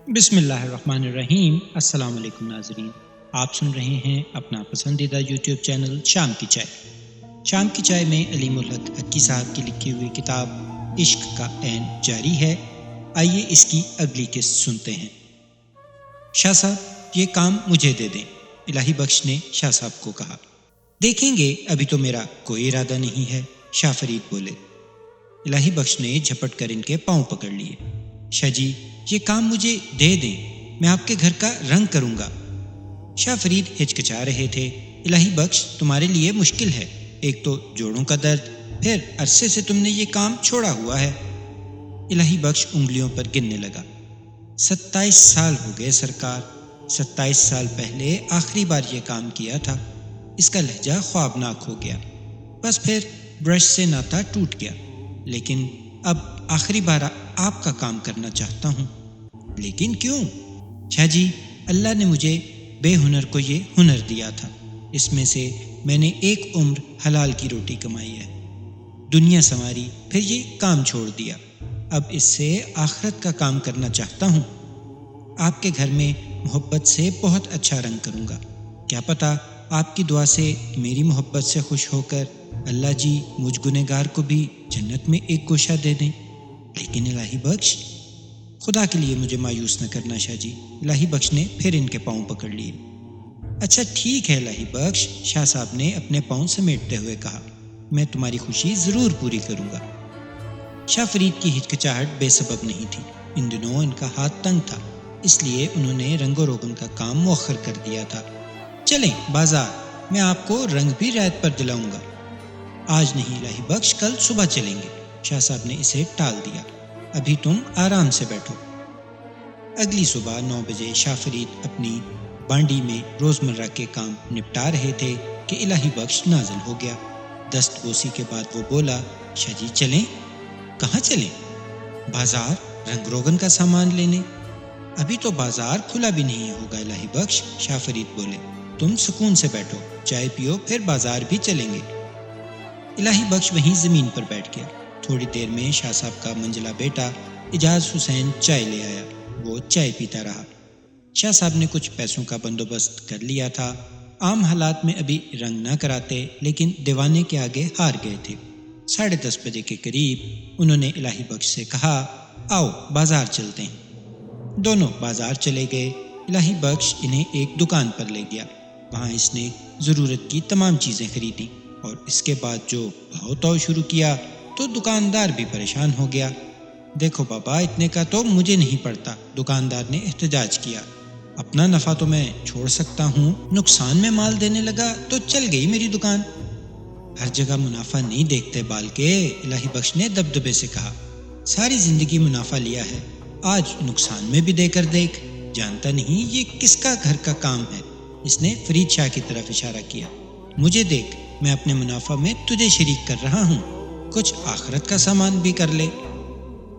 بسم اللہ الرحمن الرحیم۔ السلام علیکم ناظرین، آپ سن رہے ہیں اپنا پسندیدہ یوٹیوب چینل شام کی چائے۔ شام کی چائے میں علیم الحق حقی صاحب کی لکھی ہوئی کتاب عشق کا عین جاری ہے۔ آئیے اس کی اگلی قسط سنتے ہیں۔ شاہ صاحب یہ کام مجھے دے دیں، الہی بخش نے شاہ صاحب کو کہا۔ دیکھیں گے، ابھی تو میرا کوئی ارادہ نہیں ہے، شاہ فرید بولے۔ الہی بخش نے جھپٹ کر ان کے پاؤں پکڑ لیے۔ شاہ جی یہ کام مجھے دے دیں، میں آپ کے گھر کا رنگ کروں گا۔ شاہ فرید ہچکچا رہے تھے۔ الہی بخش تمہارے لیے مشکل ہے، ایک تو جوڑوں کا درد، پھر عرصے سے تم نے یہ کام چھوڑا ہوا ہے۔ الہی بخش انگلیوں پر گننے لگا۔ 27 سال ہو گئے سرکار، 27 سال پہلے آخری بار یہ کام کیا تھا۔ اس کا لہجہ خوابناک ہو گیا۔ بس پھر برش سے ناتا ٹوٹ گیا، لیکن اب آخری بار آپ کا کام کرنا چاہتا ہوں۔ لیکن کیوں؟ شاہ جی اللہ نے مجھے بے ہنر کو یہ ہنر دیا تھا، اس میں سے میں نے ایک عمر حلال کی روٹی کمائی ہے، دنیا سنواری، پھر یہ کام چھوڑ دیا۔ اب اس سے آخرت کا کام کرنا چاہتا ہوں۔ آپ کے گھر میں محبت سے بہت اچھا رنگ کروں گا۔ کیا پتہ آپ کی دعا سے، میری محبت سے خوش ہو کر اللہ جی مجھ گنہگار کو بھی جنت میں ایک گوشہ دے دیں۔ لیکن الہی بخش، خدا کے لیے مجھے مایوس نہ کرنا شاہ جی، الہی بخش نے پھر ان کے پاؤں پکڑ لیے۔ اچھا ٹھیک ہے الہی بخش، شاہ صاحب نے اپنے پاؤں سمیٹتے ہوئے کہا، میں تمہاری خوشی ضرور پوری کروں گا۔ شاہ فرید کی ہچکچاہٹ بے سبب نہیں تھی، ان دنوں ان کا ہاتھ تنگ تھا، اس لیے انہوں نے رنگ و روغن کا کام مؤخر کر دیا تھا۔ چلیں بازار، میں آپ کو رنگ بھی رعایت پر دلاؤں گا۔ آج نہیں الہی بخش، کل صبح چلیں گے، شاہ صاحب نے اسے ٹال دیا، ابھی تم آرام سے بیٹھو۔ اگلی صبح 9 بجے شاہ فرید اپنی بانڈی میں روزمرہ کے کام نپٹا رہے تھے کہ الہی بخش نازل ہو گیا۔ دست بوسی کے بعد وہ بولا، شاہ جی چلیں؟ کہاں چلیں؟ بازار، رنگ روغن کا سامان لینے۔ ابھی تو بازار کھلا بھی نہیں ہوگا الہی بخش، شاہ فرید بولے۔ تم سکون سے بیٹھو، چائے پیو، پھر بازار بھی چلیں گے۔ الہی بخش وہیں زمین پر بیٹھ گیا۔ تھوڑی دیر میں شاہ صاحب کا منجلا بیٹا اعجاز حسین چائے لے آیا۔ وہ چائے پیتا رہا۔ شاہ صاحب نے کچھ پیسوں کا بندوبست کر لیا تھا، عام حالات میں ابھی رنگ نہ کراتے، لیکن دیوانے کے آگے ہار گئے تھے۔ 10:30 بجے کے قریب انہوں نے الہی بخش سے کہا، آؤ بازار چلتے ہیں۔ دونوں بازار چلے گئے۔ الہی بخش انہیں ایک دکان پر لے گیا، وہاں اس نے ضرورت کی تمام چیزیں خریدیں، اور اس کے بعد جو بھاؤ تاؤ شروع کیا تو دکاندار بھی پریشان ہو گیا۔ دیکھو بابا، اتنے کا تو مجھے نہیں پڑتا، دکاندار نے احتجاج کیا۔ اپنا نفع تو میں چھوڑ سکتا ہوں، نقصان میں مال دینے لگا تو چل گئی میری دکان۔ ہر جگہ منافع نہیں دیکھتے بال کے، الہی بخش نے دبدبے سے کہا۔ ساری زندگی منافع لیا ہے، آج نقصان میں بھی دے کر دیکھ۔ جانتا نہیں یہ کس کا گھر کا کام ہے؟ اس نے فرید شاہ کی طرف اشارہ کیا۔ مجھے دیکھ، میں اپنے منافع میں تجھے شریک کر رہا ہوں، کچھ آخرت کا سامان بھی کر لے۔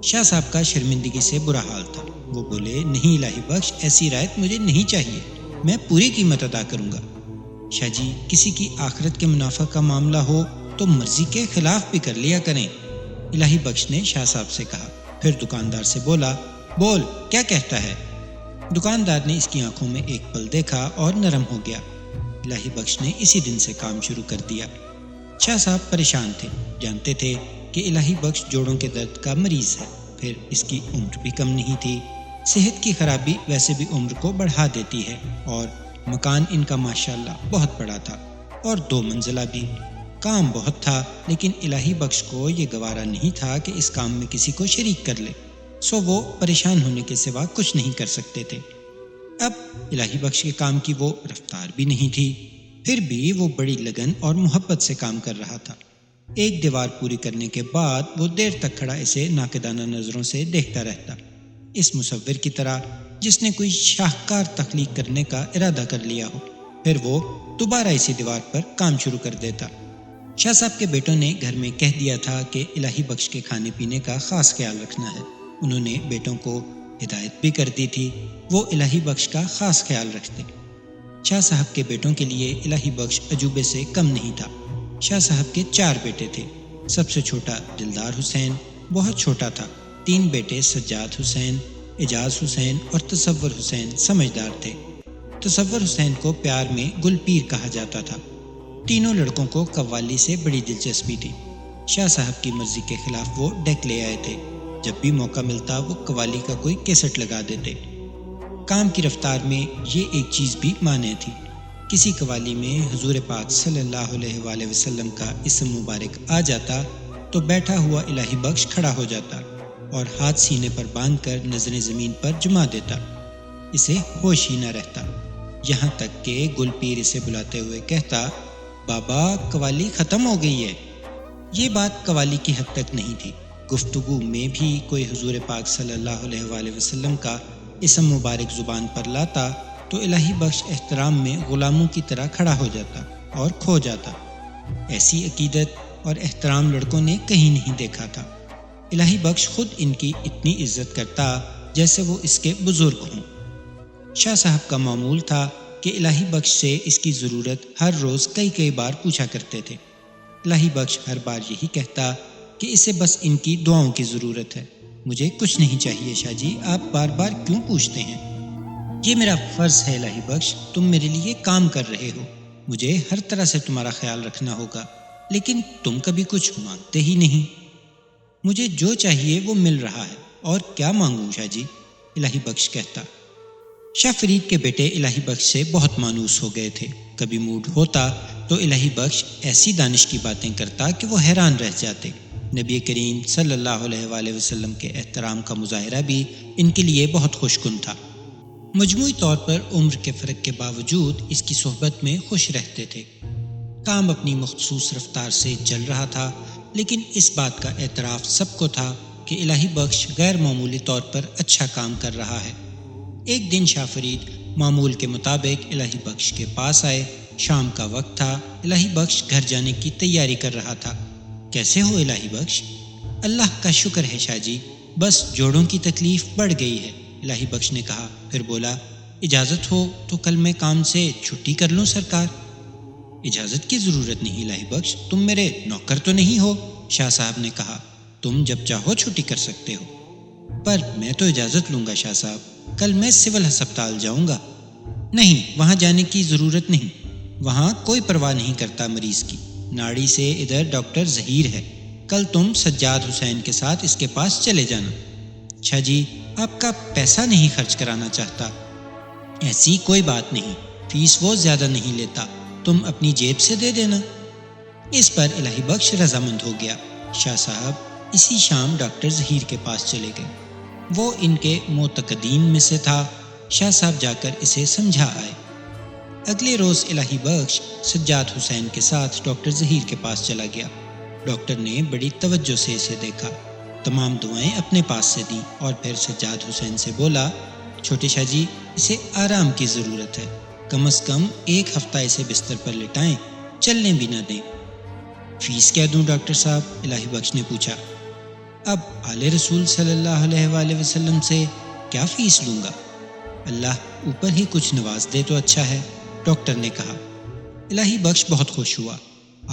شاہ صاحب کا شرمندگی سے برا حال تھا۔ وہ بولے، نہیں الہی بخش، ایسی رعایت مجھے نہیں چاہیے، میں پوری قیمت ادا کروں گا۔ شاہ جی کسی کی آخرت کے منافع کا معاملہ ہو تو مرضی کے خلاف بھی کر لیا کریں، الہی بخش نے شاہ صاحب سے کہا۔ پھر دکاندار سے بولا، بول کیا کہتا ہے؟ دکاندار نے اس کی آنکھوں میں ایک پل دیکھا اور نرم ہو گیا۔ الہی بخش نے اسی دن سے کام شروع کر دیا۔ شاہ صاحب پریشان تھے، جانتے تھے کہ الہی بخش جوڑوں کے درد کا مریض ہے، پھر اس کی عمر بھی کم نہیں تھی۔ صحت کی خرابی ویسے بھی عمر کو بڑھا دیتی ہے، اور مکان ان کا ماشاءاللہ بہت بڑا تھا، اور 2 منزلہ بھی۔ کام بہت تھا، لیکن الہی بخش کو یہ گوارا نہیں تھا کہ اس کام میں کسی کو شریک کر لے، سو وہ پریشان ہونے کے سوا کچھ نہیں کر سکتے تھے۔ اب الہی بخش کے کام کی وہ رفتار بھی نہیں تھی، پھر بھی وہ بڑی لگن اور محبت سے کام کر رہا تھا۔ ایک دیوار پوری کرنے کے بعد وہ دیر تک کھڑا اسے ناقدانہ نظروں سے دیکھتا رہتا، اس مصور کی طرح جس نے کوئی شاہکار تخلیق کرنے کا ارادہ کر لیا ہو۔ پھر وہ دوبارہ اسی دیوار پر کام شروع کر دیتا۔ شاہ صاحب کے بیٹوں نے گھر میں کہہ دیا تھا کہ الہی بخش کے کھانے پینے کا خاص خیال رکھنا ہے۔ انہوں نے بیٹوں کو ہدایت بھی کر دی تھی، وہ الہی بخش کا خاص خیال رکھتے۔ شاہ صاحب کے بیٹوں کے لیے الہی بخش عجوبے سے کم نہیں تھا۔ شاہ صاحب کے 4 بیٹے تھے۔ سب سے چھوٹا دلدار حسین بہت چھوٹا تھا، 3 بیٹے سجاد حسین، اعجاز حسین اور تصور حسین سمجھدار تھے۔ تصور حسین کو پیار میں گل پیر کہا جاتا تھا۔ تینوں لڑکوں کو قوالی سے بڑی دلچسپی تھی۔ شاہ صاحب کی مرضی کے خلاف وہ ڈیک لے آئے تھے۔ جب بھی موقع ملتا وہ قوالی کا کوئی کیسٹ لگا دیتے۔ کام کی رفتار میں یہ ایک چیز بھی مانع تھی۔ کسی قوالی میں حضور پاک صلی اللہ علیہ وآلہ وسلم کا اسم مبارک آ جاتا تو بیٹھا ہوا الہی بخش کھڑا ہو جاتا اور ہاتھ سینے پر باندھ کر نظریں زمین پر جما دیتا۔ اسے ہوش ہی نہ رہتا، یہاں تک کہ گل پیر اسے بلاتے ہوئے کہتا، بابا قوالی ختم ہو گئی ہے۔ یہ بات قوالی کی حد تک نہیں تھی، گفتگو میں بھی کوئی حضور پاک صلی اللہ علیہ وآلہ وسلم کا اسم مبارک زبان پر لاتا تو الہی بخش احترام میں غلاموں کی طرح کھڑا ہو جاتا اور کھو جاتا۔ ایسی عقیدت اور احترام لڑکوں نے کہیں نہیں دیکھا تھا۔ الہی بخش خود ان کی اتنی عزت کرتا جیسے وہ اس کے بزرگ ہوں۔ شاہ صاحب کا معمول تھا کہ الہی بخش سے اس کی ضرورت ہر روز کئی بار پوچھا کرتے تھے۔ الہی بخش ہر بار یہی کہتا کہ اسے بس ان کی دعاؤں کی ضرورت ہے۔ مجھے کچھ نہیں چاہیے شاہ جی، آپ بار بار کیوں پوچھتے ہیں؟ یہ میرا فرض ہے الہی بخش، تم میرے لیے کام کر رہے ہو، مجھے ہر طرح سے تمہارا خیال رکھنا ہوگا، لیکن تم کبھی کچھ مانگتے ہی نہیں۔ مجھے جو چاہیے وہ مل رہا ہے، اور کیا مانگوں شاہ جی؟ الہی بخش کہتا۔ شاہ فرید کے بیٹے الہی بخش سے بہت مانوس ہو گئے تھے۔ کبھی موڈ ہوتا تو الہی بخش ایسی دانش کی باتیں کرتا کہ وہ حیران رہ جاتے۔ نبی کریم صلی اللہ علیہ وآلہ وسلم کے احترام کا مظاہرہ بھی ان کے لیے بہت خوش کن تھا۔ مجموعی طور پر عمر کے فرق کے باوجود اس کی صحبت میں خوش رہتے تھے۔ کام اپنی مخصوص رفتار سے چل رہا تھا، لیکن اس بات کا اعتراف سب کو تھا کہ الہی بخش غیر معمولی طور پر اچھا کام کر رہا ہے۔ ایک دن شاہ فرید معمول کے مطابق الہی بخش کے پاس آئے۔ شام کا وقت تھا، الہی بخش گھر جانے کی تیاری کر رہا تھا۔ کیسے ہو الہی بخش؟ اللہ کا شکر ہے شاہ جی، بس جوڑوں کی تکلیف بڑھ گئی ہے، الہی بخش نے کہا۔ پھر بولا، اجازت ہو تو کل میں کام سے چھٹی کر لوں سرکار؟ اجازت کی ضرورت نہیں الہی بخش، تم میرے نوکر تو نہیں ہو، شاہ صاحب نے کہا۔ تم جب چاہو چھٹی کر سکتے ہو، پر میں تو اجازت لوں گا شاہ صاحب، کل میں سول ہسپتال جاؤں گا۔ نہیں، وہاں جانے کی ضرورت نہیں، وہاں کوئی پرواہ نہیں کرتا مریض کی، ناڑی سے ادھر ڈاکٹر ظہیر ہے، کل تم سجاد حسین کے ساتھ اس کے پاس چلے جانا۔ شاہ جی، آپ کا پیسہ نہیں خرچ کرانا چاہتا۔ ایسی کوئی بات نہیں، فیس وہ زیادہ نہیں لیتا، تم اپنی جیب سے دے دینا۔ اس پر الہی بخش رضامند ہو گیا۔ شاہ صاحب اسی شام ڈاکٹر ظہیر کے پاس چلے گئے۔ وہ ان کے معتقدین میں سے تھا۔ شاہ صاحب جا کر اسے سمجھا آئے۔ اگلے روز الہی بخش سجاد حسین کے ساتھ ڈاکٹر ظہیر کے پاس چلا گیا۔ ڈاکٹر نے بڑی توجہ سے اسے دیکھا، تمام دعائیں اپنے پاس سے دیں اور پھر سجاد حسین سے بولا، چھوٹے شاہ جی، اسے آرام کی ضرورت ہے، کم از کم 1 ہفتہ اسے بستر پر لٹائیں، چلنے بھی نہ دیں۔ فیس کیا دوں ڈاکٹر صاحب؟ الہی بخش نے پوچھا۔ اب آل رسول صلی اللہ علیہ وآلہ وسلم سے کیا فیس لوں گا؟ اللہ اوپر ہی کچھ نواز دے تو اچھا ہے، ڈاکٹر نے کہا۔ الہی بخش بہت خوش ہوا۔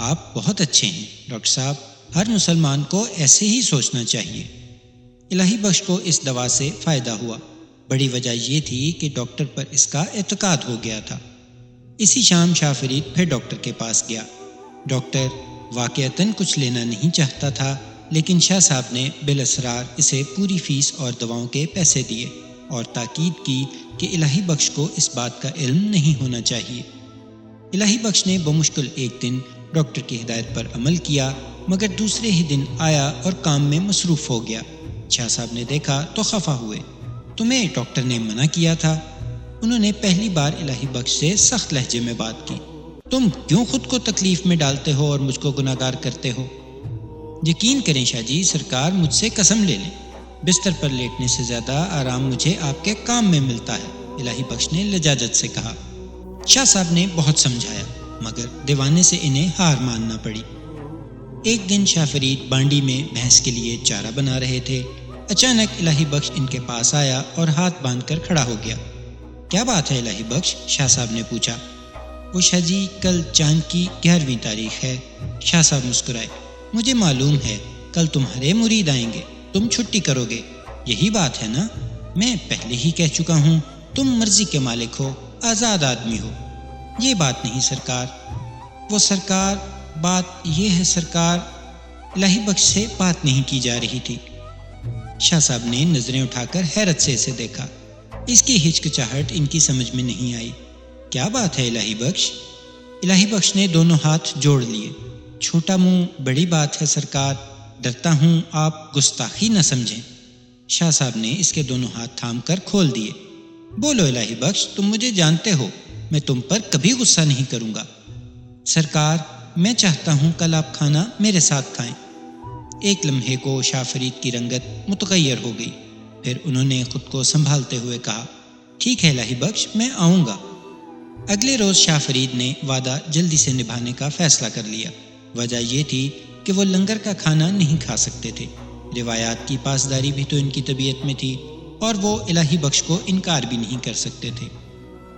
آپ بہت اچھے ہیں ڈاکٹر صاحب، ہر مسلمان کو ایسے ہی سوچنا چاہیے۔ الہی بخش کو اس دوا سے فائدہ ہوا۔ بڑی وجہ یہ تھی کہ ڈاکٹر پر اس کا اعتقاد ہو گیا تھا۔ اسی شام شاہ فرید پھر ڈاکٹر کے پاس گیا۔ ڈاکٹر واقعتاً کچھ لینا نہیں چاہتا تھا، لیکن شاہ صاحب نے بالاسرار اسے پوری فیس اور دواؤں کے پیسے دیے اور تاکید کی کہ الہی بخش کو اس بات کا علم نہیں ہونا چاہیے۔ الہی بخش نے بمشکل ایک دن ڈاکٹر کی ہدایت پر عمل کیا، مگر دوسرے ہی دن آیا اور کام میں مصروف ہو گیا۔ شاہ صاحب نے دیکھا تو خفا ہوئے۔ تمہیں ڈاکٹر نے منع کیا تھا۔ انہوں نے پہلی بار الہی بخش سے سخت لہجے میں بات کی۔ تم کیوں خود کو تکلیف میں ڈالتے ہو اور مجھ کو گناہگار کرتے ہو؟ یقین کریں شاہ جی، سرکار مجھ سے قسم لے لیں، بستر پر لیٹنے سے زیادہ آرام مجھے آپ کے کام میں ملتا ہے، الہی بخش نے لجاجت سے کہا۔ شاہ صاحب نے بہت سمجھایا، مگر دیوانے سے انہیں ہار ماننا پڑی۔ ایک دن شاہ فرید بانڈی میں بھینس کے لیے چارہ بنا رہے تھے۔ اچانک الہی بخش ان کے پاس آیا اور ہاتھ باندھ کر کھڑا ہو گیا۔ کیا بات ہے الہی بخش؟ شاہ صاحب نے پوچھا۔ وہ شاہ جی، کل چاند کی 11ویں تاریخ ہے۔ شاہ صاحب مسکرائے۔ مجھے معلوم ہے، کل تمہارے مرید آئیں گے، تم چھٹی کرو گے، یہی بات ہے نا؟ میں پہلے ہی کہہ چکا ہوں، تم مرضی کے مالک ہو، آزاد آدمی ہو۔ یہ بات نہیں سرکار۔ وہ سرکار، بات یہ ہے سرکار، الہی بخش سے بات نہیں کی جا رہی تھی۔ شاہ صاحب نے نظریں اٹھا کر حیرت سے اسے دیکھا۔ اس کی ہچکچاہٹ ان کی سمجھ میں نہیں آئی۔ کیا بات ہے الہی بخش؟ الہی بخش نے دونوں ہاتھ جوڑ لیے۔ چھوٹا منہ بڑی بات ہے سرکار، ڈرتا ہوں آپ گستاخی نہ سمجھیں۔ شاہ صاحب نے اس کے دونوں ہاتھ تھام کر کھول دیے۔ بولو الہی بخش، تم مجھے جانتے ہو، میں تم پر کبھی غصہ نہیں کروں گا۔ سرکار، میں چاہتا ہوں کل آپ کھانا میرے ساتھ کھائیں۔ ایک لمحے کو شاہ فرید کی رنگت متغیر ہو گئی، پھر انہوں نے خود کو سنبھالتے ہوئے کہا، ٹھیک ہے الہی بخش، میں آؤں گا۔ اگلے روز شاہ فرید نے وعدہ جلدی سے نبھانے کا فیصلہ کر لیا۔ وجہ یہ تھی کہ وہ لنگر کا کھانا نہیں کھا سکتے تھے۔ روایات کی پاسداری بھی تو ان کی طبیعت میں تھی، اور وہ الہی بخش کو انکار بھی نہیں کر سکتے تھے۔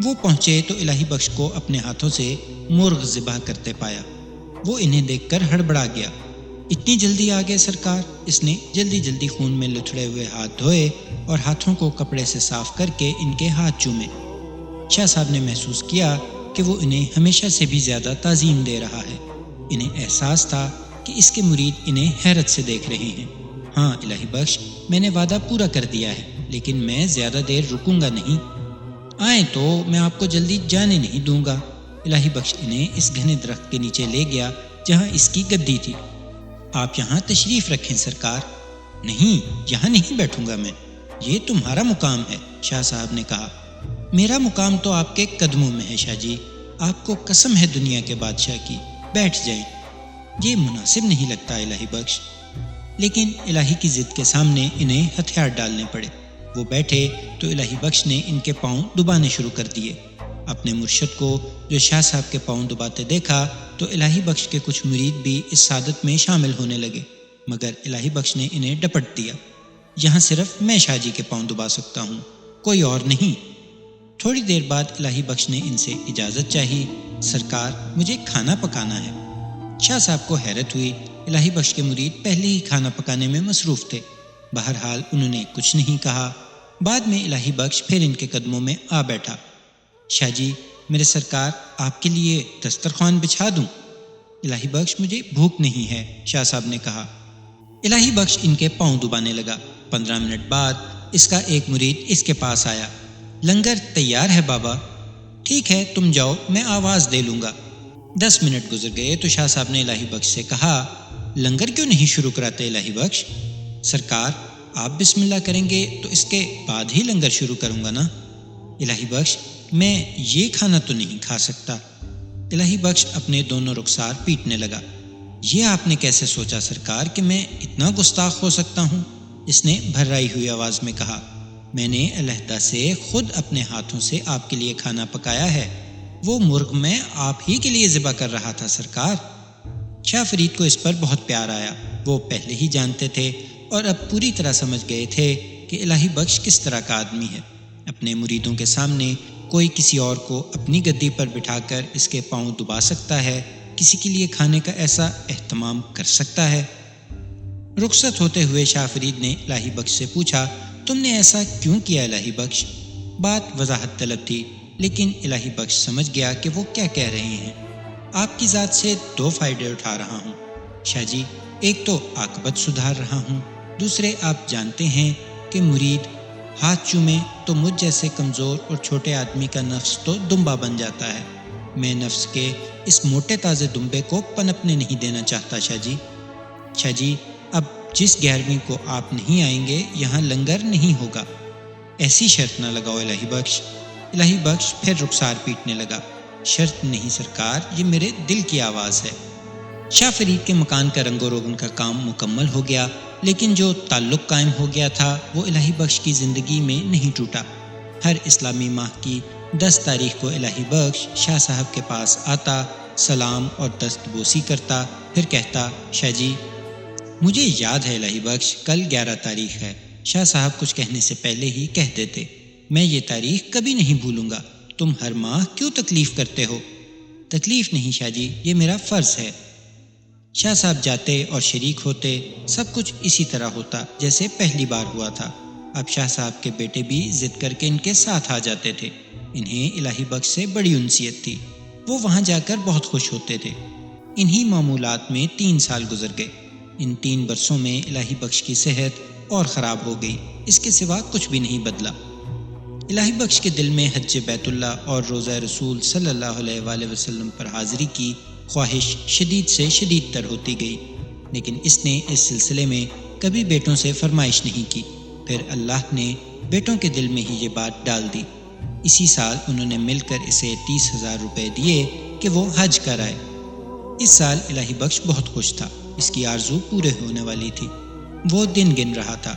وہ پہنچے تو الہی بخش کو اپنے ہاتھوں سے مرغ ذبح کرتے پایا۔ وہ انہیں دیکھ کر ہڑبڑا گیا۔ اتنی جلدی آ گئے سرکار؟ اس نے جلدی جلدی خون میں لتھڑے ہوئے ہاتھ دھوئے اور ہاتھوں کو کپڑے سے صاف کر کے ان کے ہاتھ چومے۔ شاہ صاحب نے محسوس کیا کہ وہ انہیں ہمیشہ سے بھی زیادہ تعظیم دے رہا ہے۔ انہیں احساس تھا کہ اس کے مرید انہیں حیرت سے دیکھ رہے ہیں۔ ہاں الہی بخش، میں نے وعدہ پورا کر دیا ہے، لیکن میں زیادہ دیر رکوں گا نہیں۔ آئیں تو میں آپ کو جلدی جانے نہیں دوں گا۔ الہی بخش انہیں اس گھنے درخت کے نیچے لے گیا جہاں اس کی گدی تھی۔ آپ یہاں تشریف رکھیں سرکار۔ نہیں، یہاں نہیں بیٹھوں گا میں، یہ تمہارا مقام ہے، شاہ صاحب نے کہا۔ میرا مقام تو آپ کے قدموں میں ہے شاہ جی، آپ کو قسم ہے دنیا کے بادشاہ کی، بیٹھ جائیں۔ یہ مناسب نہیں لگتا الہی بخش۔ لیکن الہی کی ضد کے سامنے انہیں ہتھیار ڈالنے پڑے۔ وہ بیٹھے تو الہی بخش نے ان کے پاؤں دبانے شروع کر دیے۔ اپنے مرشد کو جو شاہ صاحب کے پاؤں دباتے دیکھا تو الہی بخش کے کچھ مرید بھی اس سعادت میں شامل ہونے لگے، مگر الہی بخش نے انہیں ڈپٹ دیا۔ یہاں صرف میں شاہ جی کے پاؤں دبا سکتا ہوں، کوئی اور نہیں۔ تھوڑی دیر بعد الہی بخش نے ان سے اجازت چاہی۔ سرکار، مجھے کھانا پکانا ہے۔ شاہ صاحب کو حیرت ہوئی، الہی بخش کے مرید پہلے ہی کھانا پکانے میں مصروف تھے۔ بہرحال انہوں نے کچھ نہیں کہا۔ بعد میں الہی بخش پھر ان کے قدموں میں آ بیٹھا۔ شاہ جی، میرے سرکار، آپ کے لیے دسترخوان بچھا دوں؟ الہی بخش، مجھے بھوک نہیں ہے، شاہ صاحب نے کہا۔ الہی بخش ان کے پاؤں دبانے لگا۔ 15 منٹ بعد اس کا ایک مرید اس کے پاس آیا۔ لنگر تیار ہے بابا۔ ٹھیک ہے، تم جاؤ، میں آواز دے لوں گا۔ 10 منٹ گزر گئے تو شاہ صاحب نے الہی بخش سے کہا، لنگر کیوں نہیں شروع کراتے الہی بخش؟ سرکار، آپ بسم اللہ کریں گے تو اس کے بعد ہی لنگر شروع کروں گا نا۔ الہی بخش، میں یہ کھانا تو نہیں کھا سکتا۔ الہی بخش اپنے دونوں رخسار پیٹنے لگا۔ یہ آپ نے کیسے سوچا سرکار کہ میں اتنا گستاخ ہو سکتا ہوں؟ اس نے بھرائی ہوئی آواز میں کہا، میں نے علیحدہ سے خود اپنے ہاتھوں سے آپ کے لیے کھانا پکایا ہے۔ وہ مرغ میں آپ ہی کے لیے ذبح کر رہا تھا سرکار۔ شاہ فرید کو اس پر بہت پیار آیا۔ وہ پہلے ہی جانتے تھے اور اب پوری طرح سمجھ گئے تھے کہ الہی بخش کس طرح کا آدمی ہے۔ اپنے مریدوں کے سامنے کوئی کسی اور کو اپنی گدی پر بٹھا کر اس کے پاؤں دبا سکتا ہے، کسی کے لیے کھانے کا ایسا اہتمام کر سکتا ہے۔ رخصت ہوتے ہوئے شاہ فرید نے الہی بخش سے پوچھا، تم نے ایسا کیوں کیا الہی بخش؟ بات وضاحت طلب تھی، لیکن الہی بخش سمجھ گیا کہ وہ کیا کہہ رہے ہیں۔ آپ کی ذات سے 2 فائدے اٹھا رہا ہوں شاہ جی، ایک تو عاقبت سدھار رہا ہوں، دوسرے آپ جانتے ہیں کہ مرید ہاتھ چومے تو مجھ جیسے کمزور اور چھوٹے آدمی کا نفس تو دمبا بن جاتا ہے۔ میں نفس کے اس موٹے تازے دمبے کو پنپنے نہیں دینا چاہتا شاہ جی۔ شاہ جی، اب جس 11ویں کو آپ نہیں آئیں گے یہاں لنگر نہیں ہوگا۔ ایسی شرط نہ لگاؤ الہی بخش۔ الہی بخش پھر رخسار پیٹنے لگا۔ شرط نہیں سرکار، یہ میرے دل کی آواز ہے۔ شاہ فرید کے مکان کا رنگ و روغن کا کام مکمل ہو گیا، لیکن جو تعلق قائم ہو گیا تھا وہ الہی بخش کی زندگی میں نہیں ٹوٹا۔ ہر اسلامی ماہ کی 10 تاریخ کو الہی بخش شاہ صاحب کے پاس آتا، سلام اور دست بوسی کرتا، پھر کہتا، شاہ جی، مجھے یاد ہے الہی بخش، کل 11 تاریخ ہے۔ شاہ صاحب کچھ کہنے سے پہلے ہی کہہ دیتے، میں یہ تاریخ کبھی نہیں بھولوں گا۔ تم ہر ماہ کیوں تکلیف کرتے ہو؟ تکلیف نہیں شاہ جی، یہ میرا فرض ہے۔ شاہ صاحب جاتے اور شریک ہوتے، سب کچھ اسی طرح ہوتا جیسے پہلی بار ہوا تھا۔ اب شاہ صاحب کے بیٹے بھی ضد کر کے ان کے ساتھ آ جاتے تھے۔ انہیں الہی بخش سے بڑی انسیت تھی، وہ وہاں جا کر بہت خوش ہوتے تھے۔ انہی معمولات میں 3 سال گزر گئے۔ ان 3 برسوں میں الہی بخش کی صحت اور خراب ہو گئی، اس کے سوا کچھ بھی نہیں بدلا۔ الہی بخش کے دل میں حج بیت اللہ اور روضہ رسول صلی اللہ علیہ وآلہ وسلم پر حاضری کی خواہش شدید سے شدید تر ہوتی گئی، لیکن اس نے اس سلسلے میں کبھی بیٹوں سے فرمائش نہیں کی۔ پھر اللہ نے بیٹوں کے دل میں ہی یہ بات ڈال دی۔ اسی سال انہوں نے مل کر اسے 30,000 روپے دیے کہ وہ حج کر آئے۔ اس سال الہی بخش بہت خوش تھا، اس کی آرزو پورے ہونے والی تھی۔ وہ دن گن رہا تھا۔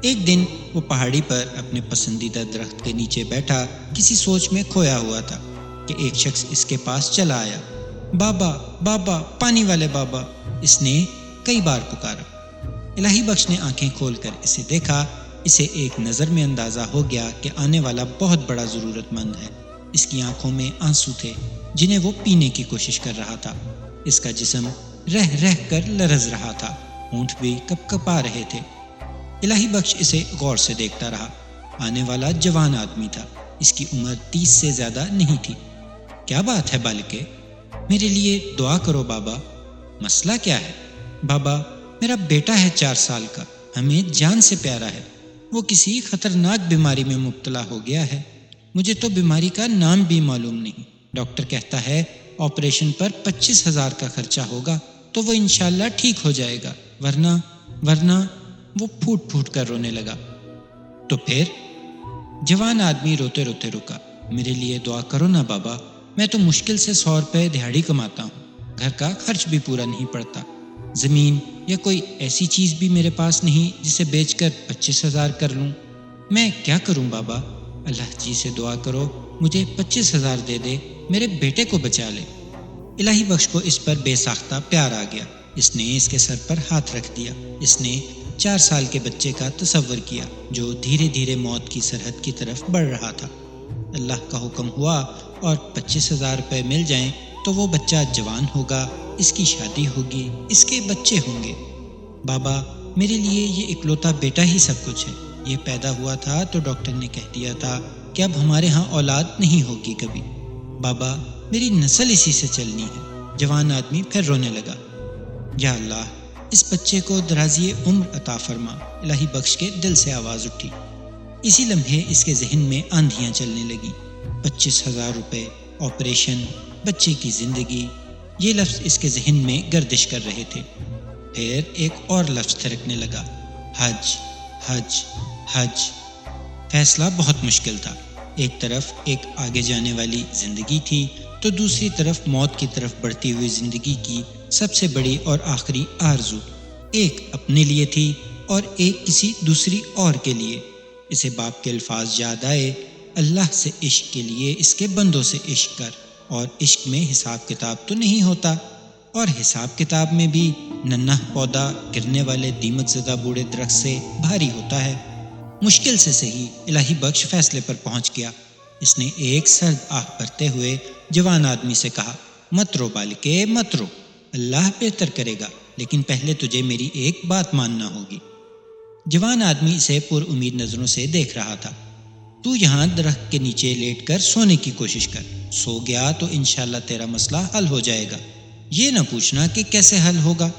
ایک دن وہ پہاڑی پر اپنے پسندیدہ درخت کے نیچے بیٹھا کسی سوچ میں کھویا ہوا تھا کہ ایک شخص اس کے پاس چلا آیا۔ بابا بابا، پانی والے بابا، اس نے کئی بار پکارا۔ الہی بخش نے آنکھیں کھول کر اسے دیکھا۔ اسے ایک نظر میں اندازہ ہو گیا کہ آنے والا بہت بڑا ضرورت مند ہے۔ اس کی آنکھوں میں آنسو تھے جنہیں وہ پینے کی کوشش کر رہا تھا۔ اس کا جسم رہ رہ کر لرز رہا تھا، ہونٹ بھی کپ کپا رہے تھے۔ الہی بخش اسے غور سے دیکھتا رہا۔ آنے والا جوان آدمی تھا، اس کی عمر 30 سے زیادہ نہیں تھی۔ کیا بات ہے بالکہ؟ میرے لیے دعا کرو بابا۔ مسئلہ کیا ہے؟ بابا، میرا بیٹا ہے 4 سال کا، ہمیں جان سے پیارا ہے، وہ کسی خطرناک بیماری میں مبتلا ہو گیا ہے۔ مجھے تو بیماری کا نام بھی معلوم نہیں، ڈاکٹر کہتا ہے آپریشن پر 25,000 کا خرچہ ہوگا تو وہ انشاءاللہ ٹھیک ہو جائے گا، ورنہ وہ پھوٹ پھوٹ کر رونے لگا۔ تو پھر؟ جوان آدمی روتے روتے رکا۔ میرے لیے دعا کرو نا بابا، میں تو مشکل سے 100 روپے دہاڑی کماتا ہوں، گھر کا خرچ بھی پورا نہیں پڑتا، زمین یا کوئی ایسی چیز بھی میرے پاس نہیں جسے بیچ کر 25,000 کر لوں۔ میں کیا کروں بابا؟ اللہ جی سے دعا کرو مجھے 25,000 دے دے، میرے بیٹے کو بچا لے۔ الہی بخش کو اس پر بے ساختہ پیار آ گیا۔ اس نے اس کے سر پر ہاتھ رکھ دیا۔ اس نے 4 سال کے بچے کا تصور کیا جو دھیرے دھیرے موت کی سرحد کی طرف بڑھ رہا تھا۔ اللہ کا حکم ہوا اور 25,000 روپے مل جائیں تو وہ بچہ جوان ہوگا، اس کی شادی ہوگی، اس کے بچے ہوں گے۔ بابا، میرے لیے یہ اکلوتا بیٹا ہی سب کچھ ہے۔ یہ پیدا ہوا تھا تو ڈاکٹر نے کہہ دیا تھا کہ اب ہمارے ہاں اولاد نہیں ہوگی کبھی۔ بابا، میری نسل اسی سے چلنی ہے۔ جوان آدمی پھر رونے لگا۔ یا اللہ، اس بچے کو درازی عمر عطا فرما۔ الہی بخش کے دل سے آواز اٹھی۔ اسی لمحے اس کے ذہن میں آندھیاں چلنے لگیں۔ 25,000 روپے، آپریشن، بچے کی زندگی، یہ لفظ اس کے ذہن میں گردش کر رہے تھے۔ پھر ایک اور لفظ تھرکنے لگا، حج حج حج۔ فیصلہ بہت مشکل تھا۔ ایک طرف ایک آگے جانے والی زندگی تھی تو دوسری طرف موت کی طرف بڑھتی ہوئی زندگی کی سب سے بڑی اور آخری آرزو، ایک اپنے لیے تھی اور ایک کسی دوسری اور کے لیے۔ اسے باپ کے الفاظ یاد آئے، اللہ سے عشق کے لیے اس کے بندوں سے عشق کر، اور عشق میں حساب کتاب تو نہیں ہوتا، اور حساب کتاب میں بھی ننھا پودا گرنے والے دیمک زدہ بوڑھے درخت سے بھاری ہوتا ہے۔ مشکل سے صحیح الہی بخش فیصلے پر پہنچ گیا۔ اس نے ایک سرد آہ بھرتے ہوئے جوان آدمی سے کہا، مت رو بالکہ، مت رو، اللہ بہتر کرے گا، لیکن پہلے تجھے میری ایک بات ماننا ہوگی۔ جوان آدمی اسے پر امید نظروں سے دیکھ رہا تھا۔ تو یہاں درخت کے نیچے لیٹ کر سونے کی کوشش کر، سو گیا تو انشاءاللہ تیرا مسئلہ حل ہو جائے گا، یہ نہ پوچھنا کہ کیسے حل ہوگا۔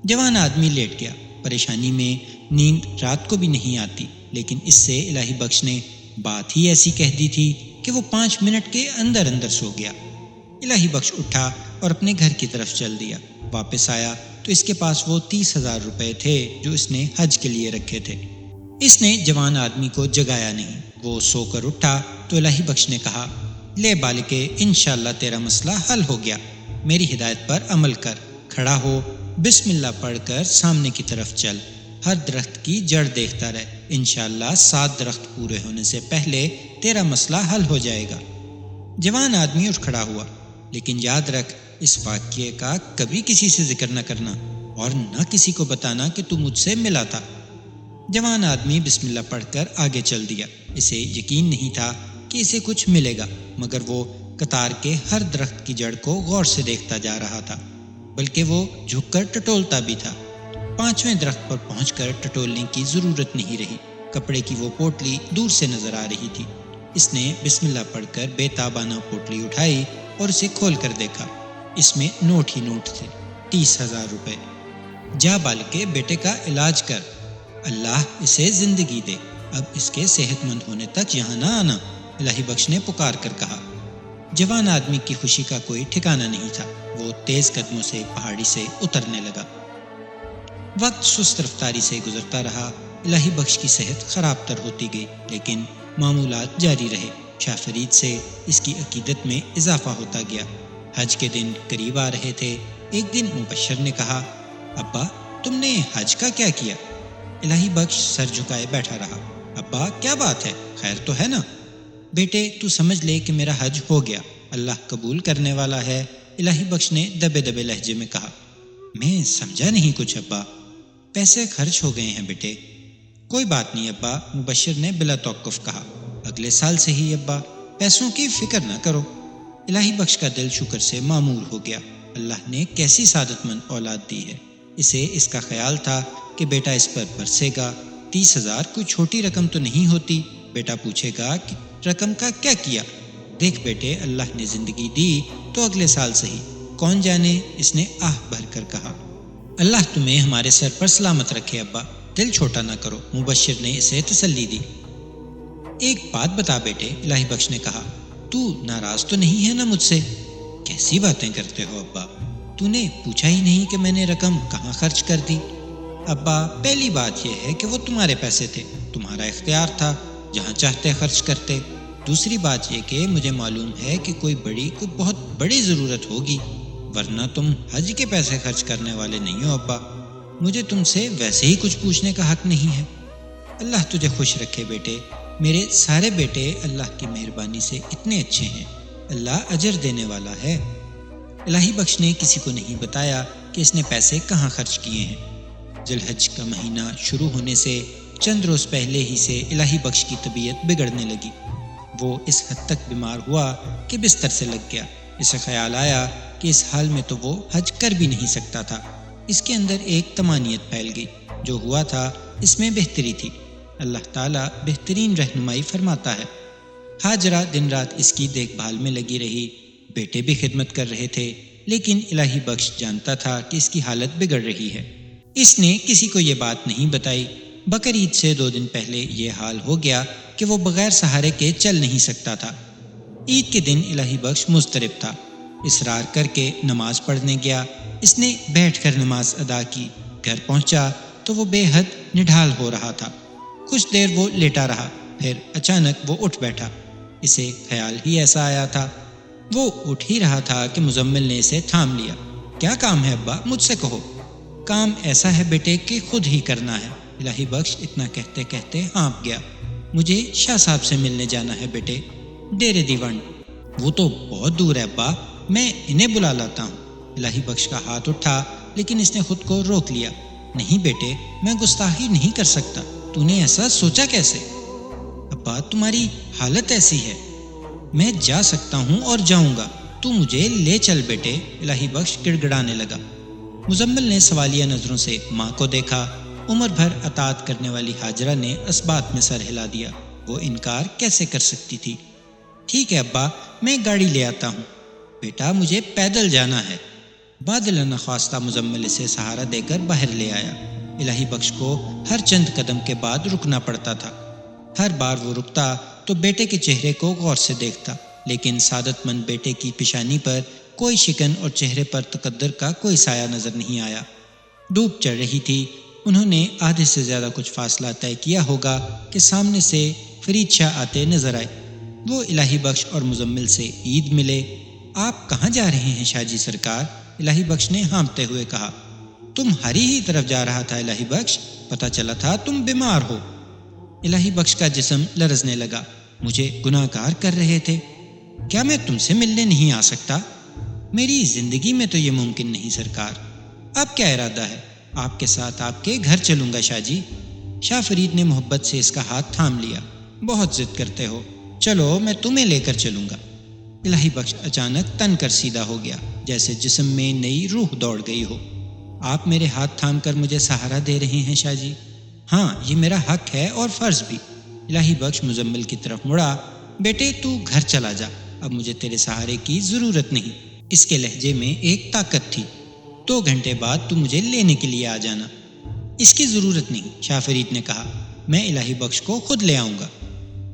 جوان آدمی لیٹ گیا۔ پریشانی میں نیند رات کو بھی نہیں آتی، لیکن اس سے الہی بخش نے بات ہی ایسی کہہ دی تھی کہ وہ 5 منٹ کے اندر اندر سو گیا۔ الہی بخش اٹھا اور اپنے گھر کی طرف چل دیا۔ واپس آیا تو اس کے پاس وہ 30,000 روپے تھے جو اس نے حج کے لیے رکھے تھے۔ اس نے جوان آدمی کو جگایا نہیں۔ وہ سو کر اٹھا تو الہی بخش نے کہا، لے بالکہ، انشاءاللہ تیرا مسئلہ حل ہو گیا، میری ہدایت پر عمل کر، کھڑا ہو، بسم اللہ پڑھ کر سامنے کی طرف چل، ہر درخت کی جڑ دیکھتا رہ، انشاءاللہ 7 درخت پورے ہونے سے پہلے تیرا مسئلہ حل ہو جائے گا۔ جوان آدمی اٹھ کھڑا ہوا، لیکن یاد رکھ اس واقعے کا کبھی کسی سے ذکر نہ کرنا اور نہ کسی کو بتانا کہ تو مجھ سے ملا تھا۔ جوان آدمی بسم اللہ پڑھ کر آگے چل دیا۔ اسے یقین نہیں تھا کہ اسے کچھ ملے گا، مگر وہ قطار کے ہر درخت کی جڑ کو غور سے دیکھتا جا رہا تھا، بلکہ وہ جھک کر ٹٹولتا بھی تھا۔ 5ویں درخت پر پہنچ کر ٹٹولنے کی ضرورت نہیں رہی۔ کپڑے کی وہ پوٹلی دور سے نظر آ رہی تھی۔ اس نے بسم اللہ پڑھ کر بے تابانہ پوٹلی اٹھائی اور اسے کھول کر دیکھا۔ اس میں نوٹ ہی نوٹ تھے، 30,000 روپے۔ جا بالکے بیٹے کا علاج کر، اللہ اسے زندگی دے، اب اس کے صحت مند ہونے تک یہاں نہ آنا، الہی بخش نے پکار کر کہا۔ جوان آدمی کی خوشی کا کوئی ٹھکانہ نہیں تھا، وہ تیز قدموں سے پہاڑی سے اترنے لگا۔ وقت سست رفتاری سے گزرتا رہا، الہی بخش کی صحت خراب تر ہوتی گئی، لیکن معمولات جاری رہے۔ شاہ فرید سے اس کی عقیدت میں اضافہ ہوتا گیا۔ حج کے دن قریب آ رہے تھے۔ ایک دن مبشر نے کہا، ابا تم نے حج کا کیا کیا؟ الہی بخش سر جھکائے بیٹھا رہا۔ ابا کیا بات ہے، خیر تو ہے نا؟ بیٹے تو سمجھ لے کہ میرا حج ہو گیا، اللہ قبول کرنے والا ہے، الہی بخش نے دبے دبے لہجے میں کہا۔ میں سمجھا نہیں کچھ ابا۔ پیسے خرچ ہو گئے ہیں بیٹے۔ کوئی بات نہیں ابا، مبشر نے بلا توقف کہا، اگلے سال سے ہی ابا، پیسوں کی فکر نہ کرو۔ الہی بخش کا دل شکر سے معمور ہو گیا۔ اللہ نے کیسی سعادت مند اولاد دی ہے۔ اسے اس کا خیال تھا کہ بیٹا اس پر برسے گا۔ 30,000 کوئی چھوٹی رقم تو نہیں ہوتی۔ بیٹا پوچھے گا کہ رقم کا کیا کیا؟ دیکھ بیٹے، اللہ نے زندگی دی تو اگلے سال صحیح، کون جانے، اس نے آہ بھر کر کہا۔ اللہ تمہیں ہمارے سر پر سلامت رکھے ابا، دل چھوٹا نہ کرو، مبشر نے اسے تسلی دی۔ ایک بات بتا بیٹے، الہی بخش نے کہا، تو ناراض تو نہیں ہے نا مجھ سے؟ کیسی باتیں کرتے ہو ابا، تو نے پوچھا ہی نہیں کہ میں نے رقم کہاں خرچ کر دی۔ ابا پہلی بات یہ ہے کہ وہ تمہارے پیسے تھے، تمہارا اختیار تھا، جہاں چاہتے خرچ کرتے۔ دوسری بات یہ کہ مجھے معلوم ہے کہ کوئی بہت بڑی ضرورت ہوگی، ورنہ تم حج کے پیسے خرچ کرنے والے نہیں ہو ابا۔ مجھے تم سے ویسے ہی کچھ پوچھنے کا حق نہیں ہے۔ اللہ تجھے خوش رکھے بیٹے، میرے سارے بیٹے اللہ کی مہربانی سے اتنے اچھے ہیں، اللہ اجر دینے والا ہے۔ الہی بخش نے کسی کو نہیں بتایا کہ اس نے پیسے کہاں خرچ کیے ہیں۔ ذی الحج کا مہینہ شروع ہونے سے چند روز پہلے ہی سے الہی بخش کی طبیعت بگڑنے لگی۔ وہ اس حد تک بیمار ہوا کہ بستر سے لگ گیا۔ اسے خیال آیا کہ اس حال میں تو وہ حج کر بھی نہیں سکتا تھا۔ اس کے اندر ایک طمانینت پھیل گئی، جو ہوا تھا اس میں بہتری تھی۔ اللہ تعالیٰ بہترین رہنمائی فرماتا ہے۔ ہاجرہ دن رات اس کی دیکھ بھال میں لگی رہی، بیٹے بھی خدمت کر رہے تھے، لیکن الہی بخش جانتا تھا کہ اس کی حالت بگڑ رہی ہے۔ اس نے کسی کو یہ بات نہیں بتائی۔ بقرعید سے 2 دن پہلے یہ حال ہو گیا کہ وہ بغیر سہارے کے چل نہیں سکتا تھا۔ عید کے دن الہی بخش مضطرب تھا، اصرار کر کے نماز پڑھنے گیا۔ اس نے بیٹھ کر نماز ادا کی۔ گھر پہنچا تو وہ بے حد نڈھال ہو رہا تھا۔ کچھ دیر وہ لیٹا رہا، پھر اچانک وہ اٹھ بیٹھا۔ اسے خیال ہی ایسا آیا تھا۔ وہ اٹھ ہی رہا تھا کہ مزمل نے اسے تھام لیا۔ کیا کام ہے ابا، مجھ سے کہو۔ کام ایسا ہے بیٹے کہ خود ہی کرنا ہے۔ الہی بخش اتنا کہتے کہتے ہانپ گیا۔ مجھے شاہ صاحب سے ملنے جانا ہے بیٹے، ڈیرے دیوان۔ وہ تو بہت دور ہے ابا، میں انہیں بلا لاتا ہوں۔ الہی بخش کا ہاتھ اٹھا، لیکن اس نے خود کو روک لیا۔ نہیں بیٹے، میں گستاخی نہیں کر سکتا، تو نے ایسا سوچا کیسے؟ ابا تمہاری حالت ایسی ہے، میں جا سکتا ہوں اور جاؤں گا، تو مجھے لے چل بیٹے، الہی بخش گڑ گڑانے لگا۔ مزمل نے سوالیہ نظروں سے ماں کو دیکھا۔ عمر بھر اطاعت کرنے والی ہاجرہ نے اسبات میں سر ہلا دیا۔ وہ انکار کیسے کر سکتی تھی؟ ٹھیک ہے ابا، میں گاڑی لے آتا ہوں۔ بیٹا مجھے پیدل جانا ہے۔ بادل نخواستہ مزمل اسے سہارا دے کر باہر لے آیا۔ الہی بخش کو ہر چند قدم کے بعد رکنا پڑتا تھا۔ ہر بار وہ رکتا تو بیٹے کے چہرے کو غور سے دیکھتا، لیکن سعادت مند بیٹے کی پیشانی پر کوئی شکن اور چہرے پر تقدر کا کوئی سایہ نظر نہیں آیا۔ دھوپ چڑھ رہی تھی۔ انہوں نے آدھے سے زیادہ کچھ فاصلہ طے کیا ہوگا کہ سامنے سے فرید شاہ آتے نظر آئے۔ وہ الہی بخش اور مزمل سے عید ملے۔ آپ کہاں جا رہے ہیں شاہ جی سرکار؟ الہی بخش نے ہانپتے ہوئے کہا۔ تمہاری ہی طرف جا رہا تھا الہی بخش، پتہ چلا تھا تم بیمار ہو۔ الہی بخش کا جسم لرزنے لگا۔ مجھے گناہ گار کر رہے تھے، کیا میں تم سے ملنے نہیں آ سکتا؟ میری زندگی میں تو یہ ممکن نہیں سرکار۔ اب کیا ارادہ ہے؟ آپ کے ساتھ آپ کے گھر چلوں گا شاہ جی۔ شاہ فرید نے محبت سے اس کا ہاتھ تھام لیا۔ بہت ضد کرتے ہو، چلو میں تمہیں لے کر چلوں گا۔ الہی بخش اچانک تن کر سیدھا ہو گیا، جیسے جسم میں نئی روح دوڑ گئی ہو۔ آپ میرے ہاتھ تھام کر مجھے سہارا دے رہے ہیں شاہ جی؟ ہاں یہ میرا حق ہے اور فرض بھی۔ الہی بخش مزمل کی طرف مڑا۔ بیٹے تو گھر چلا جا، اب مجھے تیرے سہارے کی ضرورت نہیں۔ اس کے لہجے میں ایک طاقت تھی۔ 2 گھنٹے بعد تو مجھے لینے کے لیے آ جانا۔ اس کی ضرورت نہیں، شاہ فرید نے کہا، میں الہی بخش کو خود لے آؤں گا۔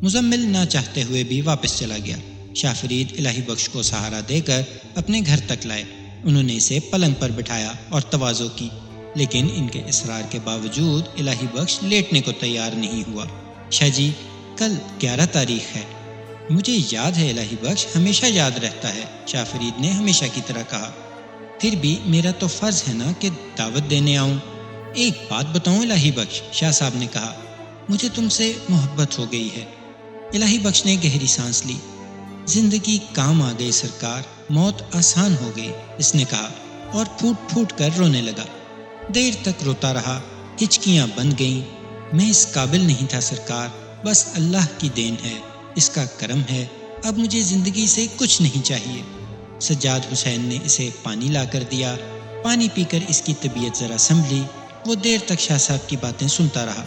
مزمل نہ چاہتے ہوئے بھی واپس چلا گیا۔ شاہ فرید الہی بخش کو سہارا دے کر اپنے گھر تک لائے۔ انہوں نے اسے پلنگ پر بٹھایا اور تواضع کی، لیکن ان کے اصرار کے باوجود الہی بخش لیٹنے کو تیار نہیں ہوا۔ شاہ جی، کل 11 تاریخ ہے۔ مجھے یاد ہے الہی بخش، ہمیشہ یاد رہتا ہے، شاہ فرید نے ہمیشہ کی طرح کہا۔ پھر بھی میرا تو فرض ہے نا کہ دعوت دینے آؤں۔ ایک بات بتاؤں الہی بخش، شاہ صاحب نے کہا، مجھے تم سے محبت ہو گئی ہے۔ الہی بخش نے گہری سانس لی۔ زندگی کام آ گئی سرکار، موت آسان ہو گئی، اس نے کہا اور پھوٹ پھوٹ کر رونے لگا۔ دیر تک روتا رہا، ہچکیاں بند گئیں۔ میں اس قابل نہیں تھا سرکار، بس اللہ کی دین ہے، اس کا کرم ہے، اب مجھے زندگی سے کچھ نہیں چاہیے۔ سجاد حسین نے اسے پانی لا کر دیا۔ پانی پی کر اس کی طبیعت ذرا سنبھلی۔ وہ دیر تک شاہ صاحب کی باتیں سنتا رہا۔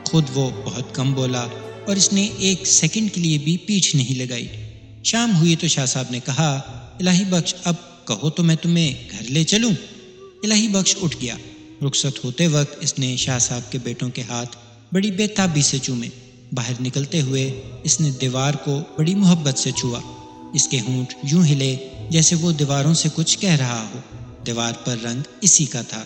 خود وہ بہت کم بولا اور اس نے 1 سیکنڈ کے لیے بھی پیٹھ نہیں لگائی۔ شام ہوئی تو شاہ صاحب نے کہا، الہی بخش اب کہو تو میں تمہیں گھر لے چلوں۔ الہی بخش اٹھ گیا۔ رخصت ہوتے وقت اس نے شاہ صاحب کے بیٹوں کے ہاتھ بڑی بے تابی سے چومے۔ باہر نکلتے ہوئے اس نے دیوار کو بڑی محبت سے چھوا۔ اس کے ہونٹ یوں ہلے جیسے وہ دیواروں سے کچھ کہہ رہا ہو۔ دیوار پر رنگ اسی کا تھا۔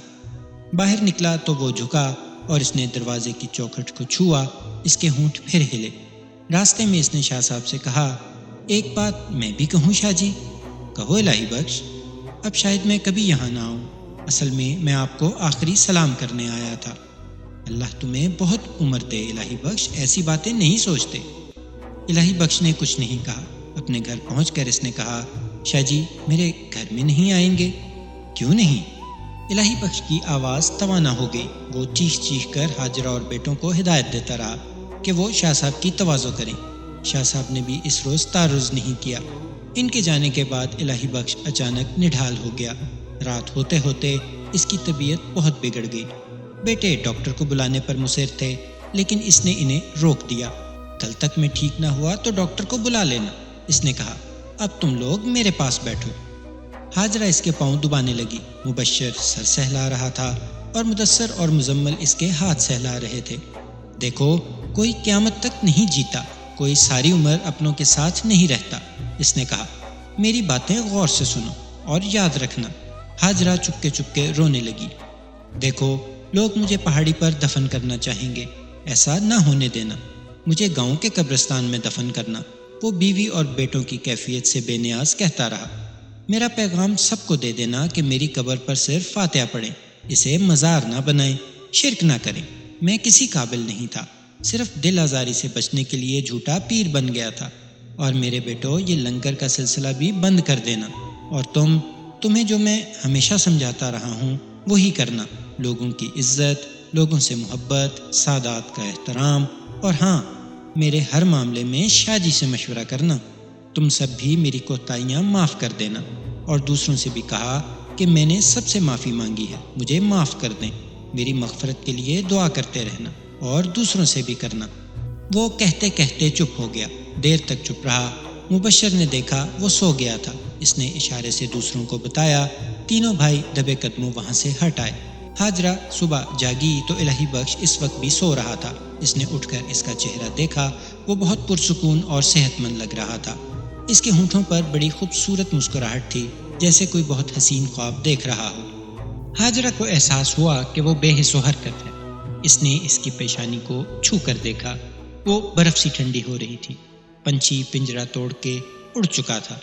باہر نکلا تو وہ جھکا اور اس نے دروازے کی چوکھٹ کو چھوا۔ اس کے ہونٹ پھر ہلے۔ راستے میں اس نے شاہ صاحب سے کہا، ایک بات میں بھی کہوں شاہ جی؟ کہو الہی بخش۔ اب شاید میں کبھی یہاں نہ آؤں، اصل میں آپ کو آخری سلام کرنے آیا تھا۔ اللہ تمہیں بہت عمر دے الہی بخش، ایسی باتیں نہیں سوچتے۔ الہی بخش نے کچھ نہیں کہا۔ اپنے گھر پہنچ کر اس نے کہا، شاہ جی میرے گھر میں نہیں آئیں گے؟ کیوں نہیں؟ الہی بخش کی آواز توانا ہو گئی۔ وہ چیخ چیخ کر حاجرہ اور بیٹوں کو ہدایت دیتا رہا کہ وہ شاہ صاحب کی تواضع کریں۔ شاہ صاحب نے بھی اس روز تعرض نہیں کیا۔ ان کے جانے کے بعد الہی بخش اچانک نڈھال ہو گیا۔ رات ہوتے ہوتے اس کی طبیعت بہت بگڑ گئی۔ بیٹے ڈاکٹر کو بلانے پر مصر تھے، لیکن اس نے انہیں روک دیا۔ کل تک میں ٹھیک نہ ہوا تو ڈاکٹر کو بلا لینا، اس نے کہا، اب تم لوگ میرے پاس بیٹھو۔ حاجرہ اس کے پاؤں دبانے لگی۔ مبشر سر سہلا رہا تھا اور مدثر اور مزمل اس کے ہاتھ سہلا رہے تھے۔ دیکھو، کوئی قیامت تک نہیں جیتا، کوئی ساری عمر اپنوں کے ساتھ نہیں رہتا، اس نے کہا۔ میری باتیں غور سے سنو اور یاد رکھنا۔ حاجرہ چپکے چپکے رونے لگی۔ دیکھو، لوگ مجھے پہاڑی پر دفن کرنا چاہیں گے، ایسا نہ ہونے دینا۔ مجھے گاؤں کے قبرستان میں دفن کرنا۔ وہ بیوی اور بیٹوں کی کیفیت سے بے نیاز کہتا رہا۔ میرا پیغام سب کو دے دینا کہ میری قبر پر صرف فاتحہ پڑھیں، اسے مزار نہ بنائیں، شرک نہ کریں۔ میں کسی قابل نہیں تھا، صرف دل آزاری سے بچنے کے لیے جھوٹا پیر بن گیا تھا۔ اور میرے بیٹو، یہ لنگر کا سلسلہ بھی بند کر دینا، اور تمہیں جو میں ہمیشہ سمجھاتا رہا ہوں وہی کرنا۔ لوگوں کی عزت، لوگوں سے محبت، سادات کا احترام، اور ہاں، میرے ہر معاملے میں شاہ جی سے مشورہ کرنا۔ تم سب بھی میری کوتاہیاں معاف کر دینا، اور دوسروں سے بھی کہا کہ میں نے سب سے معافی مانگی ہے، مجھے معاف کر دیں۔ میری مغفرت کے لیے دعا کرتے رہنا اور دوسروں سے بھی کرنا۔ وہ کہتے کہتے چپ ہو گیا۔ دیر تک چپ رہا۔ مبشر نے دیکھا وہ سو گیا تھا۔ اس نے اشارے سے دوسروں کو بتایا۔ تینوں بھائی دبے قدموں وہاں سے ہٹ آئے۔ حاجرہ صبح جاگی تو الہی بخش اس وقت بھی سو رہا تھا۔ اس نے اٹھ کر اس کا چہرہ دیکھا۔ وہ بہت پرسکون اور صحت مند لگ رہا تھا۔ اس کے ہونٹوں پر بڑی خوبصورت مسکراہٹ تھی، جیسے کوئی بہت حسین خواب دیکھ رہا ہو۔ حاجرہ کو احساس ہوا کہ وہ بے حس و حرکت ہے۔ اس نے اس کی پیشانی کو چھو کر دیکھا۔ وہ برف سی ٹھنڈی ہو رہی تھی۔ پنچھی پنجرا توڑ کے اڑ چکا تھا۔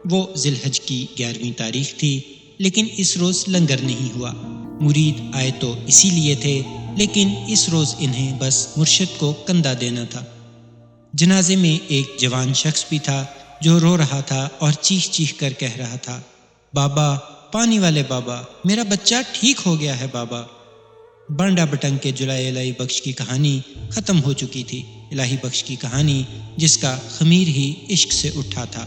وہ ذی الحج کی 11ویں تاریخ تھی، لیکن اس روز لنگر نہیں ہوا۔ مرید آئے تو اسی لیے تھے، لیکن اس روز انہیں بس مرشد کو کندھا دینا تھا۔ جنازے میں ایک جوان شخص بھی تھا جو رو رہا تھا اور چیخ چیخ کر کہہ رہا تھا، بابا، پانی والے بابا، میرا بچہ ٹھیک ہو گیا ہے بابا۔ بانڈا بٹنگ کے جلائے الہی بخش کی کہانی ختم ہو چکی تھی۔ الہی بخش کی کہانی جس کا خمیر ہی عشق سے اٹھا تھا۔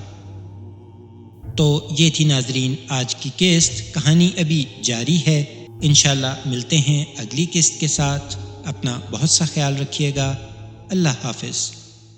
تو یہ تھی ناظرین آج کی قسط۔ کہانی ابھی جاری ہے، انشاءاللہ ملتے ہیں اگلی قسط کے ساتھ۔ اپنا بہت سا خیال رکھیے گا۔ اللہ حافظ۔